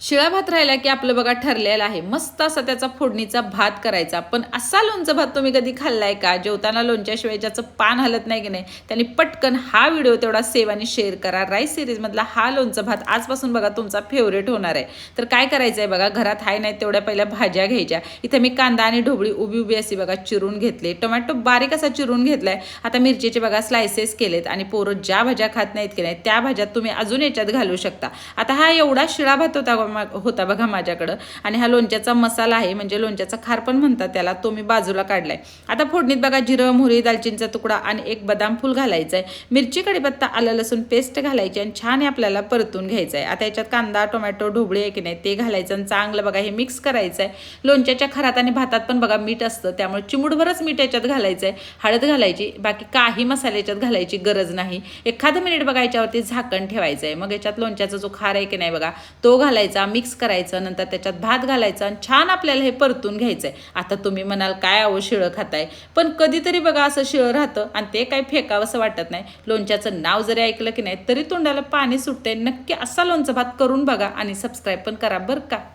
शिळा भात राहिला की आपलं बघा ठरलेलं आहे मस्त असा त्याचा फोडणीचा भात करायचा. पण असा लोणचं भात तुम्ही कधी खाल्लाय का? जेवताना लोणच्याशिवाय ज्याचं पान हलत नाही की नाही, त्यांनी पटकन हा व्हिडिओ तेवढा सेव्ह आणि शेअर करा. राईस सिरीजमधला हा लोणचं भात आजपासून बघा तुमचा फेवरेट होणार आहे. तर काय करायचं आहे बघा, घरात हाय नाही तेवढ्या पहिल्या भाज्या घ्यायच्या. इथे मी कांदा आणि ढोबळी उभी उभी अशी बघा चिरून घेतले. टोमॅटो बारीक असा चिरून घेतलाय. आता मिरचीचे बघा स्लायसेस केलेत आणि पोरं ज्या भाज्या खात नाहीत की नाही त्या भाज्या तुम्ही अजून याच्यात घालू शकता. आता हा एवढा शिळा भात होता बघा माझ्याकडं. आणि हा लोणच्याचा मसाला आहे, म्हणजे लोणच्याचा खार पण म्हणतात त्याला, तो मी बाजूला काढलाय. आता फोडणीत बघा जिरं, मोहरी, दालचिनीचा तुकडा आणि एक बदाम फूल घालायचं आहे. मिरची, कढीपत्ता, आलं लसूण पेस्ट घालायची आणि छान आपल्याला परतून घ्यायचं आहे. आता याच्यात कांदा, टोमॅटो, ढोबळी आहे की नाही ते घालायचं आणि चांगलं बघा हे मिक्स करायचं आहे. लोणच्याच्या खरात आणि भातात पण बघा मीठ असतं, त्यामुळे चिमूटभरच मीठ याच्यात घालायचं आहे. हळद घालायची, बाकी काही मसाले याच्यात घालायची गरज नाही. एखादं मिनिट बघा याच्यावरती झाकण ठेवायचं आहे. मग याच्यात लोणच्याचा जो खार आहे की नाही बघा तो घालायचा, मिक्स करायचं, नंतर त्याच्यात भात घालायचा आणि छान आपल्याला हे परतून घ्यायचंय. आता तुम्ही म्हणाल काय अहो शिळं खाताय, पण कधीतरी बघा असं शिळं राहतं आणि ते काही फेकावंसं वाटत नाही. लोणच्याचं नाव जरी ऐकलं की नाही तरी तोंडाला पाणी सुटते. नक्की असा लोणचं भात करून बघा आणि सबस्क्राईब पण करा बरं का.